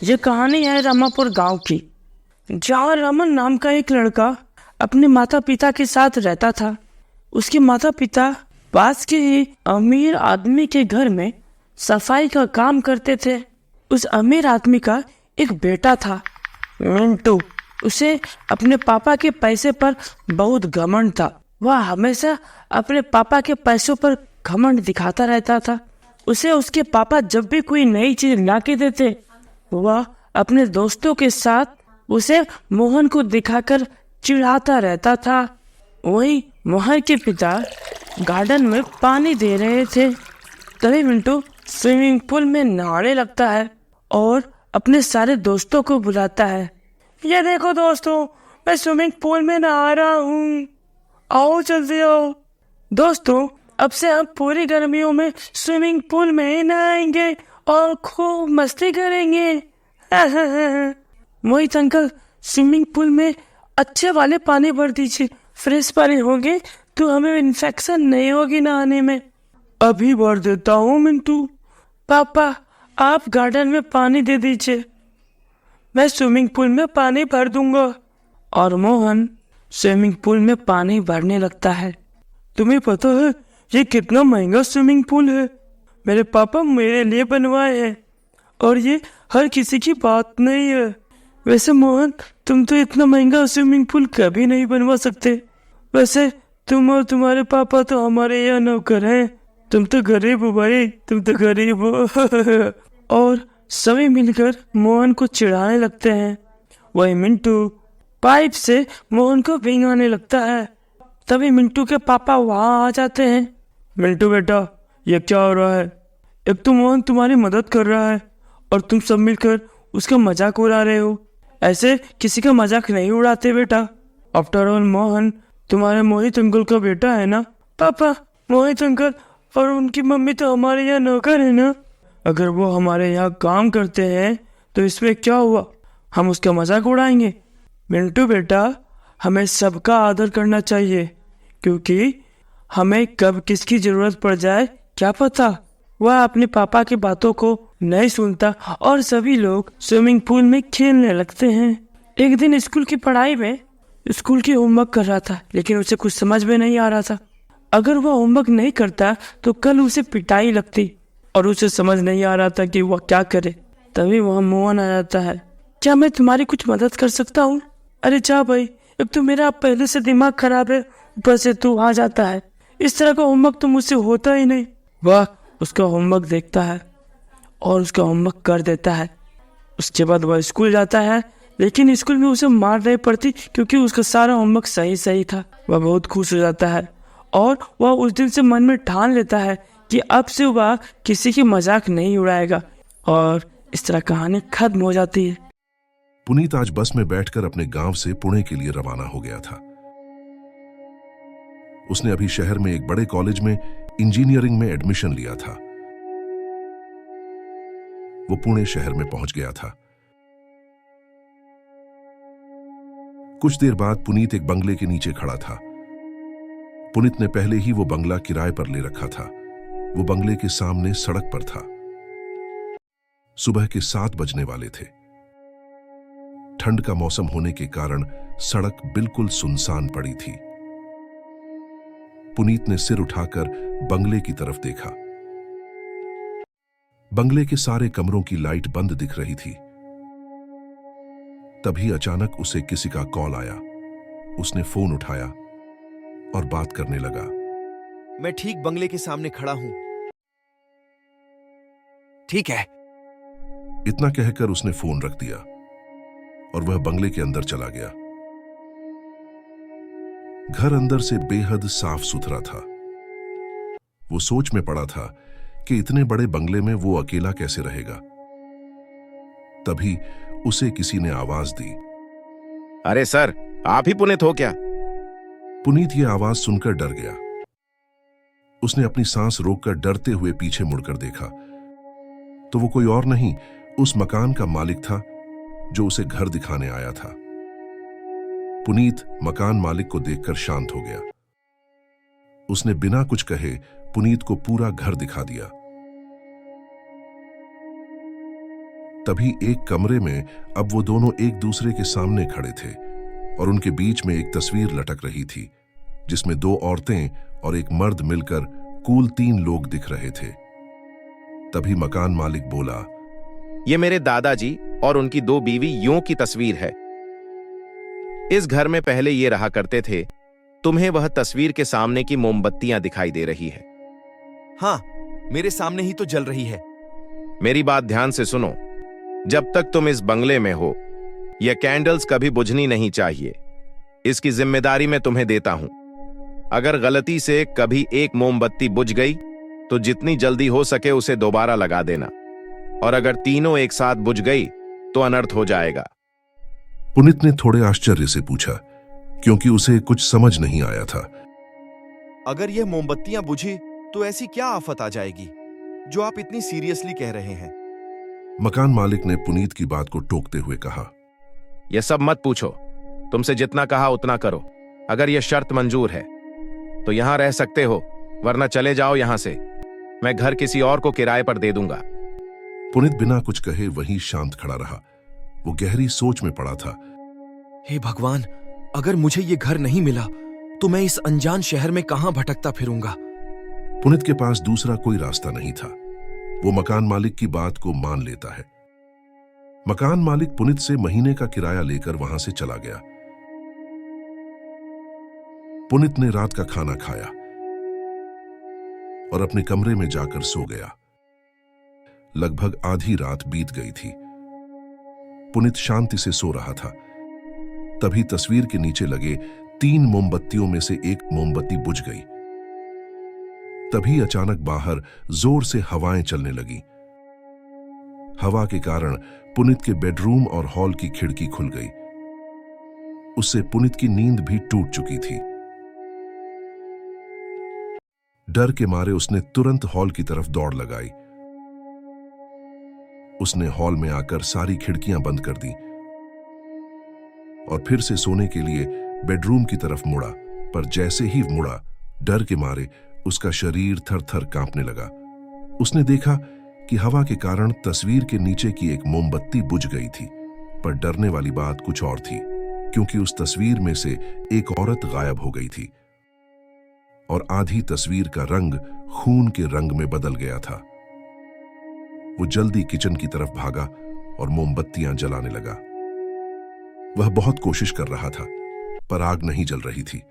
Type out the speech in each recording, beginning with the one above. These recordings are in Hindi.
ये कहानी है रामापुर गांव की, जहाँ रमन नाम का एक लड़का अपने माता पिता के साथ रहता था। उसके माता पिता पास के ही अमीर आदमी के घर में सफाई का काम करते थे। उस अमीर आदमी का एक बेटा था, मिंटू। उसे अपने पापा के पैसे पर बहुत घमंड था। वह हमेशा अपने पापा के पैसों पर घमंड दिखाता रहता था। उसे उसके पापा जब भी कोई नई चीज ला के देते, वह अपने दोस्तों के साथ उसे मोहन को दिखाकर चिढ़ाता रहता था। वहीं मोहन के पिता गार्डन में पानी दे रहे थे। तभी मिंटू स्विमिंग पूल में नहाने लगता है और अपने सारे दोस्तों को बुलाता है। ये देखो दोस्तों, मैं स्विमिंग पूल में नहा रहा हूँ, आओ जल्दी आओ। दोस्तों, अब से हम पूरी गर्मियों में स्विमिंग पूल में ही नहाएंगे और खूब मस्ती करेंगे। मोहित अंकल, स्विमिंग पूल में अच्छे वाले पानी भर दीजिए, फ्रेश पानी होंगे तो हमें इन्फेक्शन नहीं होगी नहाने में। अभी भर देता हूँ मिंटू। पापा, आप गार्डन में पानी दे दीजिए, मैं स्विमिंग पूल में पानी भर दूंगा। और मोहन स्विमिंग पूल में पानी भरने लगता है। तुम्हें पता है ये कितना महंगा स्विमिंग पूल है? मेरे पापा मेरे लिए बनवाए हैं और ये हर किसी की बात नहीं है। वैसे मोहन, तुम तो इतना महंगा स्विमिंग पूल कभी नहीं बनवा सकते। वैसे तुम और तुम्हारे पापा तो हमारे यहाँ नौकर हैं। तुम तो गरीब हो भाई, तुम तो गरीब हो। और सभी मिलकर मोहन को चिढ़ाने लगते हैं। वही मिंटू पाइप से मोहन को भिंगाने लगता है। तभी मिंटू के पापा वहां आ जाते हैं। मिंटू बेटा, ये क्या हो रहा है? एक तो मोहन तुम्हारी मदद कर रहा है और तुम सब मिलकर उसका मजाक उड़ा रहे हो। ऐसे किसी का मजाक नहीं उड़ाते बेटा। आफ्टर ऑल मोहन तुम्हारे मोहित अंकल का बेटा है ना। पापा, मोहित अंकल और उनकी मम्मी तो हमारे यहाँ नौकर है ना। अगर वो हमारे यहाँ काम करते हैं तो इसमें क्या हुआ, हम उसका मजाक उड़ाएंगे? मिंटू बेटा, हमें सबका आदर करना चाहिए, क्योंकि हमें कब किसकी जरूरत पड़ जाए क्या पता। वह अपने पापा की बातों को नहीं सुनता और सभी लोग स्विमिंग पूल में खेलने लगते हैं। एक दिन स्कूल की पढ़ाई में स्कूल की होमवर्क कर रहा था, लेकिन उसे कुछ समझ में नहीं आ रहा था। अगर वह होमवर्क नहीं करता तो कल उसे पिटाई लगती और उसे समझ नहीं आ रहा था कि वह क्या करे। तभी वह मोहन आ जाता है। क्या मैं तुम्हारी कुछ मदद कर सकता हूँ? अरे जा भाई, एक तो मेरा पहले से दिमाग खराब है, ऊपर से तू आ जाता है। इस तरह का होमवर्क तो मुझसे होता ही नहीं। वह उसका होमवर्क देखता है और उसका होमवर्क कर देता है। उसके बाद वह स्कूल जाता है, लेकिन स्कूल में उसे मार नहीं पड़ती क्योंकि उसका सारा होमवर्क सही था। वह बहुत खुश हो जाता है और वह उस दिन से मन में ठान लेता है कि अब से वह किसी की मजाक नहीं उड़ाएगा। और इस तरह कहानी खत्म हो जाती है। पुनीत आज बस में बैठकर अपने गांव से पुणे के लिए रवाना हो गया था। उसने अभी शहर में एक बड़े कॉलेज में इंजीनियरिंग में एडमिशन लिया था। वो पुणे शहर में पहुंच गया था। कुछ देर बाद पुनीत एक बंगले के नीचे खड़ा था। पुनीत ने पहले ही वो बंगला किराए पर ले रखा था। वो बंगले के सामने सड़क पर था। सुबह के 7 बजने वाले थे। ठंड का मौसम होने के कारण सड़क बिल्कुल सुनसान पड़ी थी। पुनीत ने सिर उठाकर बंगले की तरफ देखा। बंगले के सारे कमरों की लाइट बंद दिख रही थी। तभी अचानक उसे किसी का कॉल आया। उसने फोन उठाया और बात करने लगा। मैं ठीक बंगले के सामने खड़ा हूं। ठीक है। इतना कहकर उसने फोन रख दिया और वह बंगले के अंदर चला गया। घर अंदर से बेहद साफ सुथरा था। वो सोच में पड़ा था कि इतने बड़े बंगले में वो अकेला कैसे रहेगा। तभी उसे किसी ने आवाज दी। अरे सर, आप ही पुनीत हो क्या? पुनीत ये आवाज सुनकर डर गया। उसने अपनी सांस रोककर डरते हुए पीछे मुड़कर देखा तो वो कोई और नहीं, उस मकान का मालिक था जो उसे घर दिखाने आया था। पुनीत मकान मालिक को देखकर शांत हो गया। उसने बिना कुछ कहे पुनीत को पूरा घर दिखा दिया। तभी एक कमरे में अब वो दोनों एक दूसरे के सामने खड़े थे और उनके बीच में एक तस्वीर लटक रही थी जिसमें दो औरतें और एक मर्द मिलकर कुल 3 लोग दिख रहे थे। तभी मकान मालिक बोला, ये मेरे दादाजी और उनकी 2 बीवी यों की तस्वीर है। इस घर में पहले ये रहा करते थे। तुम्हें वह तस्वीर के सामने की मोमबत्तियां दिखाई दे रही है। हाँ, मेरे सामने ही तो जल रही है। मेरी बात ध्यान से सुनो। जब तक तुम इस बंगले में हो, यह कैंडल्स कभी बुझनी नहीं चाहिए। इसकी जिम्मेदारी मैं तुम्हें देता हूं। अगर गलती से कभी एक मोमबत्ती बुझ गई तो जितनी जल्दी हो सके उसे दोबारा लगा देना, और अगर तीनों एक साथ बुझ गई तो अनर्थ हो जाएगा। पुनीत ने थोड़े आश्चर्य से पूछा, क्योंकि उसे कुछ समझ नहीं आया था। अगर यह मोमबत्तियां बुझी तो ऐसी क्या आफत आ जाएगी जो आप इतनी सीरियसली कह रहे हैं? मकान मालिक ने पुनीत की बात को टोकते हुए कहा, यह सब मत पूछो। तुमसे जितना कहा उतना करो। अगर यह शर्त मंजूर है तो यहां रह सकते हो, वरना चले जाओ यहां से। मैं घर किसी और को किराए पर दे दूंगा। पुनीत बिना कुछ कहे वहीं शांत खड़ा रहा। वो गहरी सोच में पड़ा था। हे भगवान, अगर मुझे ये घर नहीं मिला तो मैं इस अनजान शहर में कहां भटकता फिरूंगा। पुनीत के पास दूसरा कोई रास्ता नहीं था। वो मकान मालिक की बात को मान लेता है। मकान मालिक पुनीत से महीने का किराया लेकर वहां से चला गया। पुनीत ने रात का खाना खाया और अपने कमरे में जाकर सो गया। लगभग आधी रात बीत गई थी। पुनीत शांति से सो रहा था। तभी तस्वीर के नीचे लगे 3 मोमबत्तियों में से एक मोमबत्ती बुझ गई। तभी अचानक बाहर जोर से हवाएं चलने लगी। हवा के कारण पुनीत के बेडरूम और हॉल की खिड़की खुल गई। उससे पुनीत की नींद भी टूट चुकी थी। डर के मारे उसने तुरंत हॉल की तरफ दौड़ लगाई। उसने हॉल में आकर सारी खिड़कियां बंद कर दी और फिर से सोने के लिए बेडरूम की तरफ मुड़ा। पर जैसे ही मुड़ा, डर के मारे उसका शरीर थर-थर कांपने लगा। उसने देखा कि हवा के कारण तस्वीर के नीचे की एक मोमबत्ती बुझ गई थी। पर डरने वाली बात कुछ और थी, क्योंकि उस तस्वीर में से एक औरत गायब हो गई थी और आधी तस्वीर का रंग खून के रंग में बदल गया था। वो जल्दी किचन की तरफ भागा और मोमबत्तियां जलाने लगा। वह बहुत कोशिश कर रहा था, पर आग नहीं जल रही थी।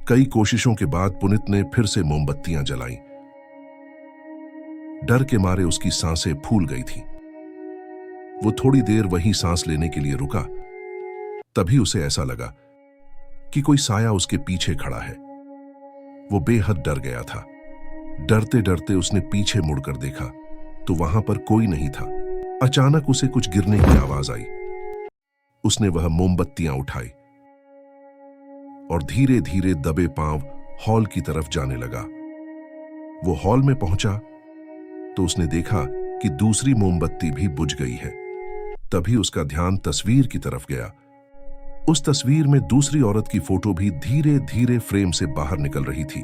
कई कोशिशों के बाद पुनीत ने फिर से मोमबत्तियां जलाईं। डर के मारे उसकी सांसें फूल गई थी। वो थोड़ी देर वहीं सांस लेने के लिए रुका। तभी उसे ऐसा लगा कि कोई साया उसके पीछे खड़ा है। वो बेहद डर गया था। डरते डरते उसने पीछे मुड़कर देखा तो वहां पर कोई नहीं था। अचानक उसे कुछ गिरने की आवाज आई। उसने वह मोमबत्तियां उठाई और धीरे धीरे दबे पांव हॉल की तरफ जाने लगा। वो हॉल में पहुंचा तो उसने देखा कि दूसरी मोमबत्ती भी बुझ गई है। तभी उसका ध्यान तस्वीर की तरफ गया। उस तस्वीर में दूसरी औरत की फोटो भी धीरे धीरे फ्रेम से बाहर निकल रही थी।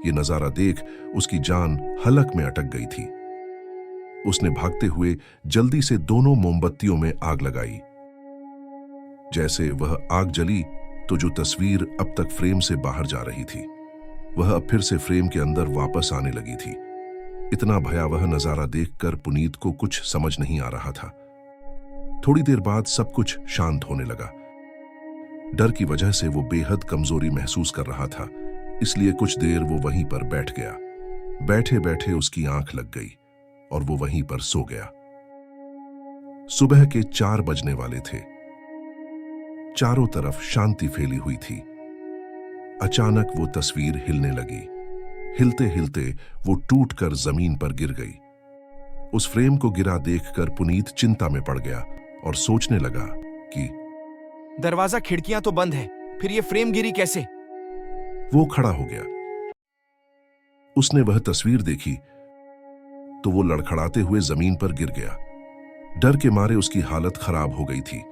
ये नजारा देख उसकी जान हलक में अटक गई थी। उसने भागते हुए जल्दी से दोनों मोमबत्तियों में आग लगाई। जैसे वह आग जली तो जो तस्वीर अब तक फ्रेम से बाहर जा रही थी, वह अब फिर से फ्रेम के अंदर वापस आने लगी थी। इतना भयावह नजारा देखकर पुनीत को कुछ समझ नहीं आ रहा था। थोड़ी देर बाद सब कुछ शांत होने लगा। डर की वजह से वो बेहद कमजोरी महसूस कर रहा था, इसलिए कुछ देर वो वहीं पर बैठ गया। बैठे बैठे उसकी आंख लग गई और वो वहीं पर सो गया। सुबह के 4 बजने वाले थे। चारों तरफ शांति फैली हुई थी। अचानक वो तस्वीर हिलने लगी। हिलते हिलते वो टूटकर जमीन पर गिर गई। उस फ्रेम को गिरा देखकर पुनीत चिंता में पड़ गया और सोचने लगा कि दरवाजा खिड़कियां तो बंद है, फिर ये फ्रेम गिरी कैसे? वो खड़ा हो गया। उसने वह तस्वीर देखी तो वो लड़खड़ाते हुए जमीन पर गिर गया। डर के मारे उसकी हालत खराब हो गई थी,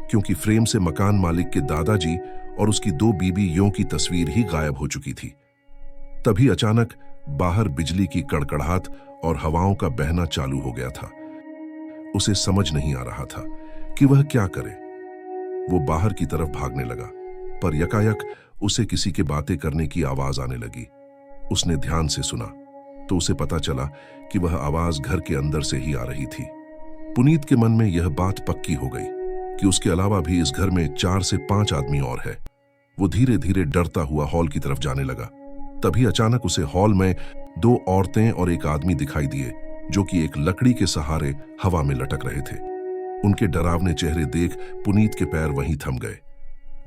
क्योंकि फ्रेम से मकान मालिक के दादाजी और उसकी 2 बीवियों की तस्वीर ही गायब हो चुकी थी। तभी अचानक बाहर बिजली की कड़कड़ाहट और हवाओं का बहना चालू हो गया था। उसे समझ नहीं आ रहा था कि वह क्या करे। वो बाहर की तरफ भागने लगा, पर यकायक उसे किसी के बातें करने की आवाज आने लगी। उसने ध्यान से सुना तो उसे पता चला कि वह आवाज घर के अंदर से ही आ रही थी। पुनीत के मन में यह बात पक्की हो गई कि उसके अलावा भी इस घर में 4 से 5 आदमी और है। वो धीरे धीरे डरता हुआ हॉल की तरफ जाने लगा। तभी अचानक उसे हॉल में 2 औरतें और एक आदमी दिखाई दिए, जो कि एक लकड़ी के सहारे हवा में लटक रहे थे। उनके डरावने चेहरे देख पुनीत के पैर वहीं थम गए।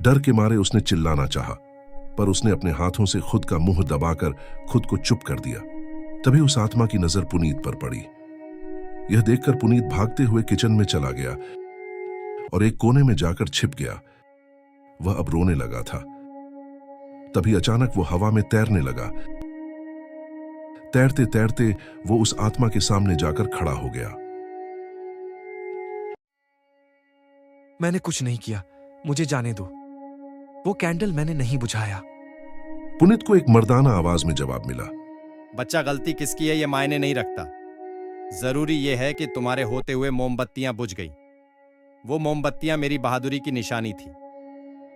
डर के मारे उसने चिल्लाना चाहा, पर उसने अपने हाथों से खुद का मुंह दबाकर खुद को चुप कर दिया। तभी उस आत्मा की नजर पुनीत पर पड़ी। यह देखकर पुनीत भागते हुए किचन में चला गया और एक कोने में जाकर छिप गया। वह अब रोने लगा था। तभी अचानक वो हवा में तैरने लगा। तैरते तैरते वो उस आत्मा के सामने जाकर खड़ा हो गया। मैंने कुछ नहीं किया, मुझे जाने दो। वो कैंडल मैंने नहीं बुझाया। पुनीत को एक मर्दाना आवाज में जवाब मिला। बच्चा, गलती किसकी है ये मायने नहीं रखता। जरूरी ये है कि तुम्हारे होते हुए मोमबत्तियां बुझ गई। वो मोमबत्तियां मेरी बहादुरी की निशानी थी।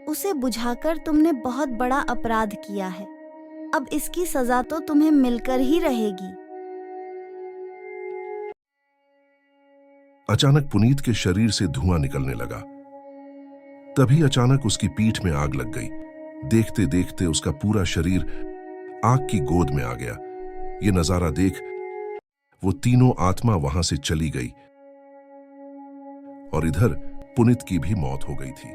उसे बुझाकर तुमने बहुत बड़ा अपराध किया है। अब इसकी सजा तो तुम्हें मिलकर ही रहेगी। अचानक पुनीत के शरीर से धुआं निकलने लगा। तभी अचानक उसकी पीठ में आग लग गई। देखते देखते उसका पूरा शरीर आग की गोद में आ गया। ये नजारा देख वो तीनों आत्मा वहां से चली गई और इधर पुनीत की भी मौत हो गई थी।